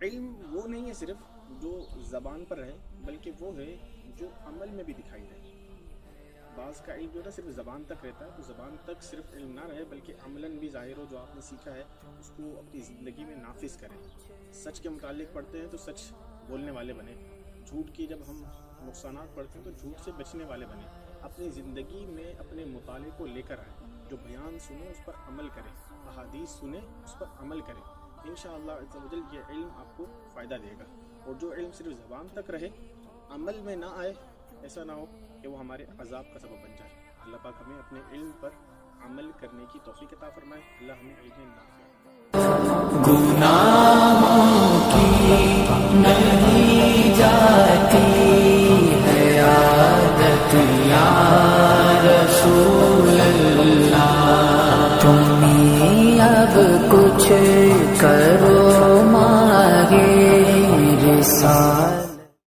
علم وہ نہیں ہے صرف جو زبان پر رہے، بلکہ وہ ہے جو عمل میں بھی دکھائی دے۔ بعض کا علم جو ہے صرف زبان تک رہتا ہے، تو زبان تک صرف علم نہ رہے بلکہ عملاً بھی ظاہر ہو، جو آپ نے سیکھا ہے اس کو اپنی زندگی میں نافذ کریں۔ سچ کے متعلق پڑھتے ہیں تو سچ بولنے والے بنیں، جھوٹ کی جب ہم نقصانات پڑھتے ہیں تو جھوٹ سے بچنے والے بنیں۔ اپنی زندگی میں اپنے مطالعے کو لے کر آئیں، جو بیان سنیں اس پر عمل کریں، احادیث سنیں اس پر عمل کریں، انشاءاللہ عز و جل یہ علم آپ کو فائدہ دے گا۔ اور جو علم صرف زبان تک رہے، عمل میں نہ آئے، ایسا نہ ہو کہ وہ ہمارے عذاب کا سبب بن جائے۔ اللہ پاک ہمیں اپنے علم پر عمل کرنے کی توفیق عطا فرمائے۔ اللہ ہمیں علم نافع۔ گناہوں کی نہیں جاتی ہے عادت یا رسول اللہ، تم ہی اب کچھ کرو ماہے رسالت۔